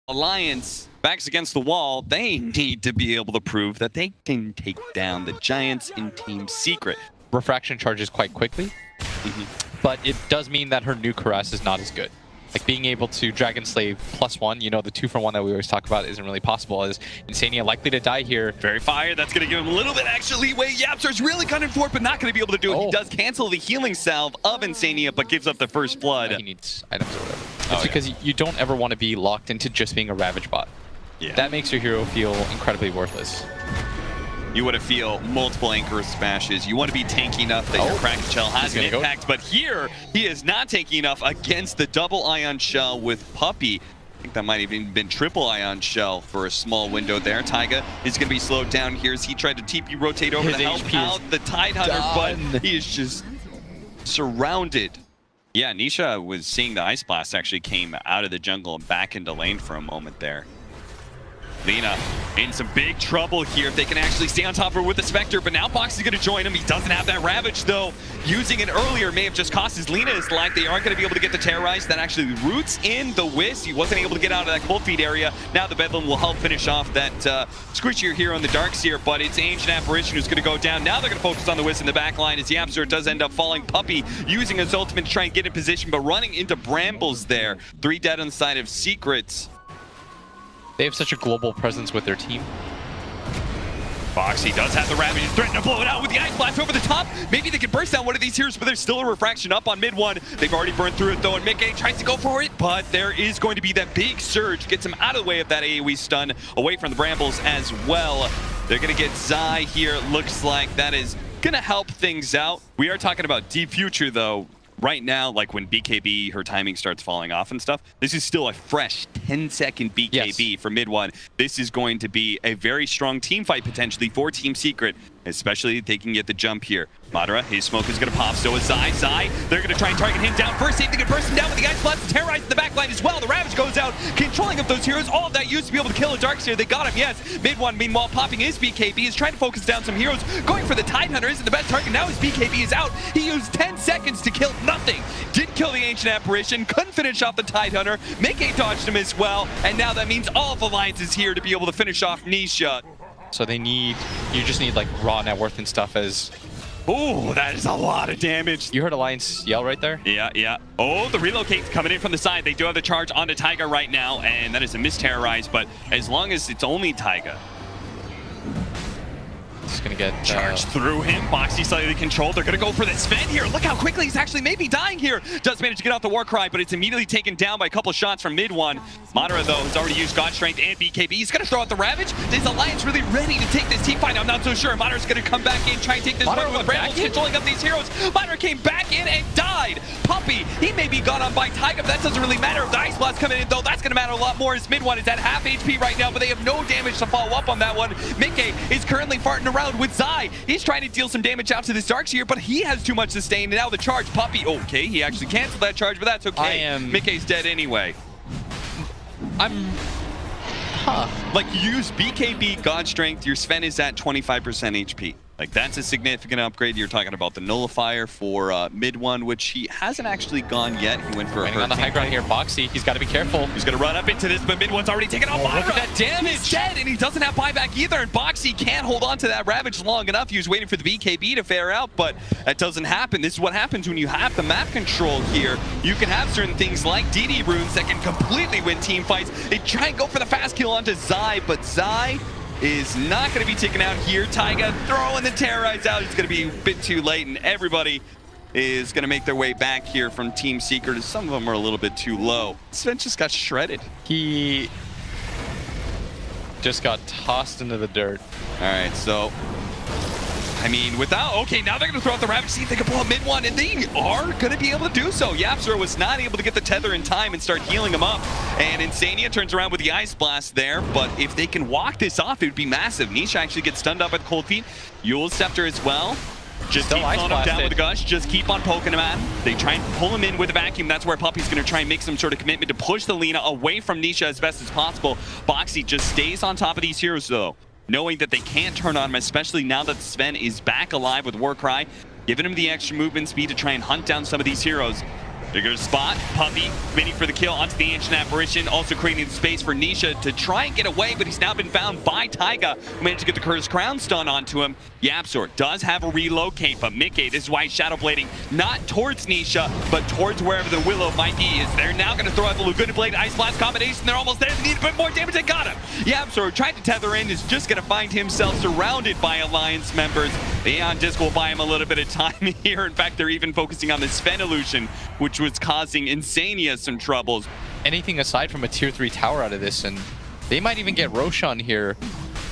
Alliance backs against the wall. They need to be able to prove that they can take down the Giants in Team Secret. Refraction charges quite quickly, but it does mean that her new Caress is not as good. Like being able to Dragon Slave +1, you know, the 2-for-1 that we always talk about isn't really possible. As Insania likely to die here. Very fire. That's going to give him a little bit extra leeway. YapzOr's really gunning for it, but not going to be able to do it. He does cancel the healing salve of Insania, but gives up the first blood. He needs items or whatever. It's because you don't ever want to be locked into just being a Ravage bot. Yeah. That makes your hero feel incredibly worthless. You want to feel multiple anchor smashes. You want to be tanky enough that your Kraken Shell has an impact. But here, he is not tanky enough against the double Ion Shell with Puppey. I think that might have even been triple Ion Shell for a small window there. Taiga is going to be slowed down here as he tried to TP rotate over to help out the Tidehunter, but he is just surrounded. Yeah, Nisha was seeing the Ice Blast actually came out of the jungle and back into lane for a moment there. Lina in some big trouble here if they can actually stay on top of her with the Spectre, but now Box is going to join him. He doesn't have that Ravage, though. Using it earlier may have just cost his Lina his life. They aren't going to be able to get the Terrorize. That actually roots in the Wisp. He wasn't able to get out of that cold feed area. Now the Bedlam will help finish off that squishier hero in the Darkseer, but it's Ancient Apparition who's going to go down. Now they're going to focus on the Wisp in the back line as YapzOr does end up falling. Puppey using his ultimate to try and get in position, but running into Brambles there. 3 dead on the side of Secrets. They have such a global presence with their team. Boxy does have the Ravage. He's threatening to blow it out with the Ice Blast over the top. Maybe they can burst down one of these heroes, but there's still a Refraction up on mid one. They've already burned through it though, and Mickey tries to go for it, but there is going to be that big surge. Gets him out of the way of that AoE stun, away from the Brambles as well. They're going to get Zai here. Looks like that is going to help things out. We are talking about deep future though. Right now, like when BKB, her timing starts falling off and stuff, this is still a fresh 10-second BKB for mid one. This is going to be a very strong team fight potentially for Team Secret, especially if they can get the jump here. Madara, his smoke is going to pop, so is Zai. Zai, they're going to try and target him down first. See if they can burst him down with the Ice Blast. Terrorize in the back line as well. The Ravage goes out, controlling up those heroes. All of that used to be able to kill a Darkseer. They got him, yes. Mid one, meanwhile, popping his BKB, is trying to focus down some heroes. Going for the Tidehunter isn't the best target. Now his BKB is out. He used 10 seconds to kill nothing. Did kill the Ancient Apparition, couldn't finish off the Tidehunter. Mickey dodged him as well, and now that means all of Alliance is here to be able to finish off Nisha. So they need, you just need like raw net worth and stuff as... Oh, that is a lot of damage. You heard Alliance yell right there? Yeah, yeah. Oh, the relocate's coming in from the side. They do have the charge onto Taiga right now, and that is a misterrorize, but as long as it's only Taiga. He's gonna get charged through him. Boxy slightly controlled. They're gonna go for the Sven here. Look how quickly he's actually maybe dying here. Does manage to get out the Warcry, but it's immediately taken down by a couple of shots from mid one. Madara though has already used God Strength and BKB. He's gonna throw out the Ravage. Is Alliance really ready to take this team fight? I'm not so sure. Madara's gonna come back in, try and take this one with Brambles controlling up these heroes. Madara came back in and died. Puppey, he may be gone on by Taiga, but that doesn't really matter. If the Ice Blast coming in though, that's gonna matter a lot more as mid one is at half HP right now, but they have no damage to follow up on that one. Mickey is currently farting around with Zai. He's trying to deal some damage out to this Darkseer, but he has too much sustain. And now the charge, Puppey. Okay, he actually canceled that charge, but that's okay. Mickey's dead anyway. Like, you use BKB, God Strength, your Sven is at 25% HP. Like, that's a significant upgrade. You're talking about the Nullifier for mid one, which he hasn't actually gone yet. He went for a on the high ground here. Boxy, he's got to be careful. He's going to run up into this, but mid one's already taken off. Look at that damage. He's dead, and he doesn't have buyback either. And Boxy can't hold on to that Ravage long enough. He was waiting for the BKB to fare out, but that doesn't happen. This is what happens when you have the map control here. You can have certain things like DD runes that can completely win team fights. They try and go for the fast kill onto Zai, but Zai is not going to be taken out here. Taiga throwing the Terrorize out. It's going to be a bit too late, and everybody is going to make their way back here from Team Secret. Some of them are a little bit too low. Sven just got shredded. He just got tossed into the dirt. All right, so I mean, without, okay, now they're going to throw out the Ravage, see if they can pull up mid one, and they are going to be able to do so. YapzOr was not able to get the tether in time and start healing him up, and Insania turns around with the Ice Blast there, but if they can walk this off, it would be massive. Nisha actually gets stunned up at the Cold Feet. Yule's Scepter as well. Just keep slowing him down with the Gush, just keep on poking him at him. They try and pull him in with a vacuum. That's where Puppey's going to try and make some sort of commitment to push the Lina away from Nisha as best as possible. Boxy just stays on top of these heroes though, knowing that they can't turn on him, especially now that Sven is back alive with Warcry, giving him the extra movement speed to try and hunt down some of these heroes. Bigger spot. Puppy waiting for the kill onto the Ancient Apparition, also creating space for Nisha to try and get away, but he's now been found by Taiga, who managed to get the Cursed Crown stun onto him. YapzOr does have a relocate, but Mickey, this is why he's shadow blading not towards Nisha, but towards wherever the Willow might be. Is they're now going to throw out the Laguna Blade Ice Blast combination. They're almost there. They need a bit more damage. They got him. YapzOr tried to tether in, is just going to find himself surrounded by Alliance members. The Aeon Disc will buy him a little bit of time here. In fact, they're even focusing on the Sven illusion, which was causing Insania some troubles. Anything aside from a tier 3 tower out of this, and they might even get Roshan here,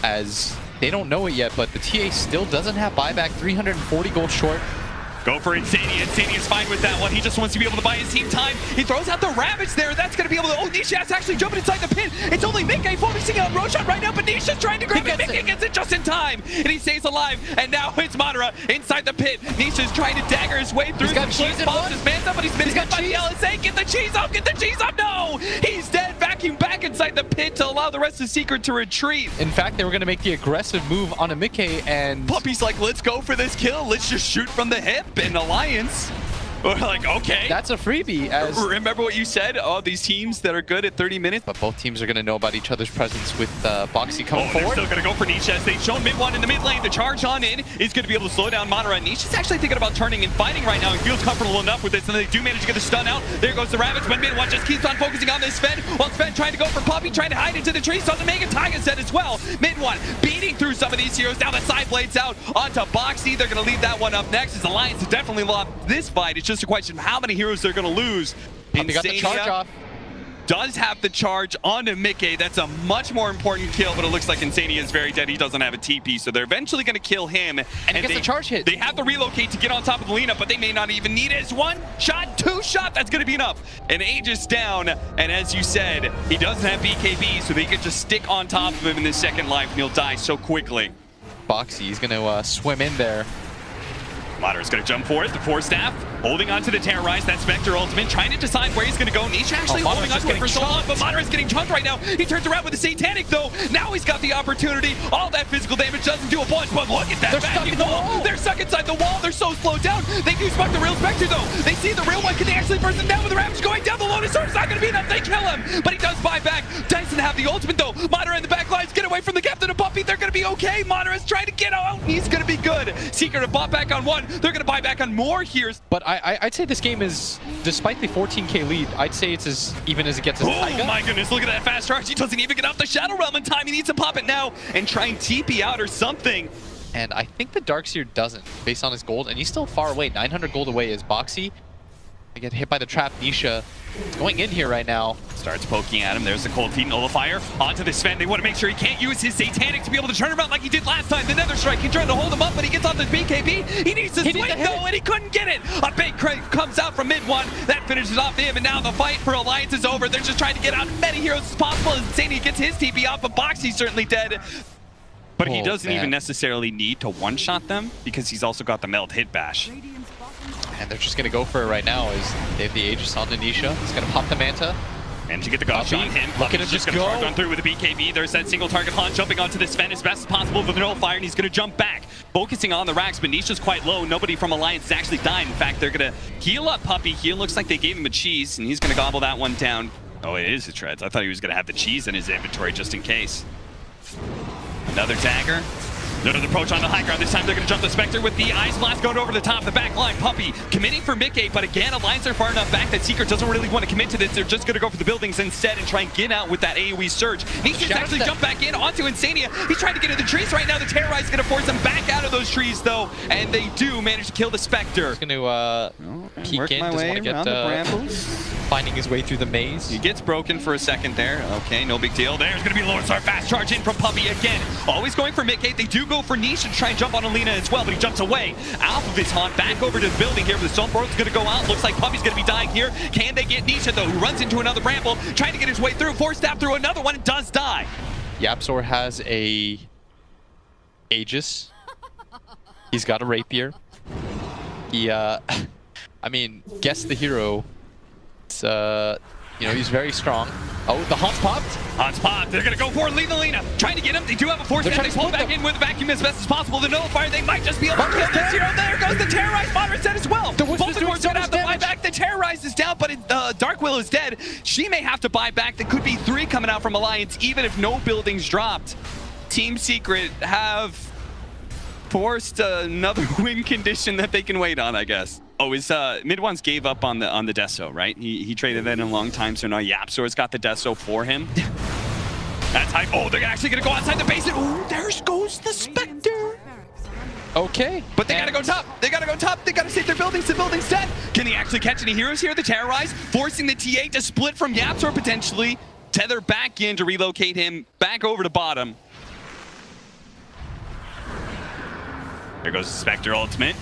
as they don't know it yet, but the TA still doesn't have buyback. 340 gold short. Go for Insania. Insania's fine with that one. He just wants to be able to buy his team time. He throws out the Ravage there. That's going to be able to... Oh, Nisha's actually jumping inside the pit. It's only Mickey focusing on Roshan right now, but Nisha's trying to grab it. Mickey gets it just in time, and he stays alive. And now it's Madara inside the pit. Nisha's trying to dagger his way through. He's got cheese in one. His man's up, but he's been hit by the LSA. Get the cheese up. Get the cheese up. No! He's dead. Vacuum back inside the pit to allow the rest of Secret to retreat. In fact, they were going to make the aggressive move on a Mickey, and Puppy's like, let's go for this kill. Let's just shoot from the hip. And Alliance, we're like, okay. that's a freebie. As Remember what you said? Oh, these teams that are good at 30 minutes. but both teams are going to know about each other's presence with Boxy coming They're forward. still going to go for Nisha as they've shown mid one in the mid lane. The charge on in is going to be able to slow down Madara. Nisha's actually thinking about turning and fighting right now. He feels comfortable enough with this, and they do manage to get the stun out. There goes the Ravage, but mid one just keeps on focusing on this Sven. While Sven trying to go for Puppy, trying to hide into the trees. Doesn't make it. Taiga said as well. Mid one beating through some of these heroes. Now the side blades out onto Boxy. They're going to leave that one up next, as Alliance has definitely lost this fight. It's just a question of how many heroes they're going to lose. Puppy got the charge off. Does have the charge onto Mickey. That's a much more important kill, but it looks like Insania is very dead. He doesn't have a TP, so they're eventually going to kill him. And he gets the charge hit. They have to relocate to get on top of Lena, but they may not even need it. It's one shot, two shot. That's going to be enough. And Aegis down, and as you said, he doesn't have BKB, so they could just stick on top of him in this second life, and he'll die so quickly. Boxy is going to swim in there. Madara's going to jump for it. The Force Staff holding on to the Terrorize. That Spectre ultimate, trying to decide where he's going to go. Nisha actually holding on to it for so long, but Madara's getting chunked right now. He turns around with the Satanic, though. Now he's got the opportunity. All that physical damage doesn't do a bunch, but look at that vacuum wall. They're stuck inside the wall. They're so slowed down. They do spot the real Spectre, though. They see the real one. Can they actually burst him down with the Ravage going down? The Lotus Sword is not going to be enough. They kill him, but he does buy back. Dyson have the ultimate, though. Madara in the back lines. Get away from the Captain of Puppy. They're going to be okay. Madara's trying to get out. He's going to be good. Secret have bought back on one. They're going to buy back on more here. But I'd say this game is, despite the 14k lead, I'd say it's as even as it gets as Taiga. Oh my goodness, look at that fast charge. He doesn't even get off the Shadow Realm in time. He needs to pop it now and try and TP out or something. And I think the Darkseer doesn't, based on his gold, and he's still far away. 900 gold away is Boxy. They get hit by the trap. Nisha going in here right now. Starts poking at him. There's the Cold Feet Nullifier onto the Sven. They want to make sure he can't use his Satanic to be able to turn around like he did last time. The Nether Strike, he tried to hold him up, but he gets on the BKB. He needs to swing though, and he couldn't get it. A big crank comes out from mid one. That finishes off him, and now the fight for Alliance is over. They're just trying to get out as many heroes as possible. Insania gets his TP off, but Boxy's certainly dead. But he doesn't even necessarily need to one-shot them because he's also got the Meld Hit Bash. And they're just going to go for it right now as they have the Aegis on Nisha. He's going to pop the Manta. And to get the gush on him, Puppy's just going to charge on through with the BKB. There's that single target haunt jumping onto the Sven as best as possible with the Nullifier, and he's going to jump back. Focusing on the racks, but Nisha's quite low. Nobody from Alliance is actually dying. In fact, they're going to heal up Puppy. He looks like they gave him a cheese, and he's going to gobble that one down. Oh, it is a Treads. I thought he was going to have the cheese in his inventory just in case. Another dagger. Another approach on the high ground. This time they're going to jump the Spectre with the Ice Blast going over the top. The back line, Puppy committing for Mickey, but again, Alliance are far enough back that Secret doesn't really want to commit to this. They're just going to go for the buildings instead and try and get out with that AoE surge. Needs to actually jump back in onto Insania. He's trying to get into the trees right now. The Terrorize is going to force him back out of those trees, though, and they do manage to kill the Spectre. He's going to peek in. Doesn't want to get finding his way through the maze. He gets broken for a second there. Okay, no big deal. There's going to be Lord Star fast charge in from Puppy again. Always going for Mickey. They do go for Nisha to try and jump on Alina as well, but he jumps away. Off of his haunt, back over to the building here, but the Stoneforth's going to go out. Looks like Puppy's going to be dying here. Can they get Nisha, though, who runs into another bramble, trying to get his way through. Force Stab through another one, and does die. YapzOr has a Aegis. He's got a Rapier. He, I mean, guess the hero. It's, You know, he's very strong. Oh, the Haunts popped. Haunts popped. They're going to go for it. Leave the Lena. Trying to get him. They do have a force. They pull back in with the vacuum as best as possible. The nullifier, they might just be able to kill this hero. There goes the Terrorize. Spotter set as well. The Whisper's going to have to buy back. The Terrorize is down, but Dark Willow is dead. She may have to buy back. There could be 3 coming out from Alliance, even if no buildings dropped. Team Secret have forced another win condition that they can wait on, I guess. Oh, his mid-ones gave up on the Deso, right? He traded that in a long time, so now Yapsor's got the Deso for him. That's hype. Oh, they're actually going to go outside the base. Oh, there goes the Spectre. Okay. But they got to go top. They got to go top. They got to save their buildings. The building's dead. Can they actually catch any heroes here? The Terrorize, forcing the TA to split from Yapsor potentially. Tether back in to relocate him back over to bottom. There goes the Spectre ultimate.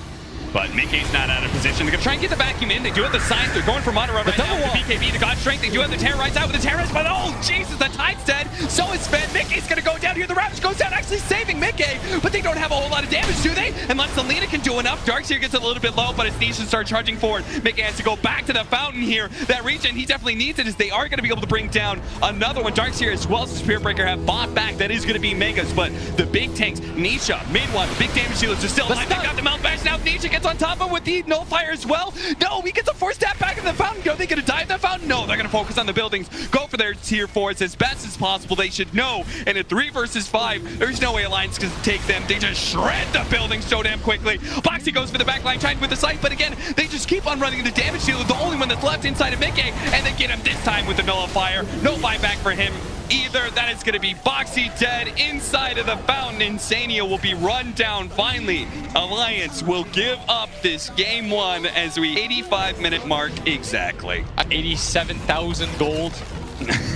But Mickey's not out of position. They're going to try and get the vacuum in. They do have the signs. They're going for Mono Run right now with the BKB to God Strength. They do have the Terrorize out with the Terrorize, but oh, Jesus, the Tide's dead. So is Sven. Mickey's going to go down here. The Ravage goes down, actually saving Mickey, but they don't have a whole lot of damage, do they? Unless Selena can do enough. Darkseer gets a little bit low, but his Nisha starts charging forward. Mickey has to go back to the fountain here. That regen, he definitely needs it, as they are going to be able to bring down another one. Darkseer as well as the Spirit Breaker have bought back. That is going to be Megas, but the big tanks, Nisha, mid one, big damage dealers are still alive. They got the Mount Bash now. Nisha gets on top of him with the Nullfire as well. No, he gets a force tap back in the fountain. Are they going to dive that fountain? No, they're going to focus on the buildings. Go for their tier 4s as best as possible. They should know. And at 3 versus 5, there's no way Alliance can take them. They just shred the buildings so damn quickly. Boxy goes for the backline, trying with the sight, but again, they just keep on running the damage dealer. The only one that's left inside of Mickey, and they get him this time with the Nullifier. No buyback for him either. That is going to be Boxy dead inside of the fountain. Insania will be run down finally. Alliance will give up this game 1 as we 85-minute mark exactly. 87,000 gold.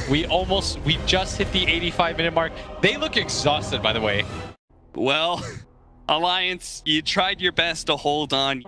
we just hit the 85-minute mark. They look exhausted, by the way. Well, Alliance, you tried your best to hold on.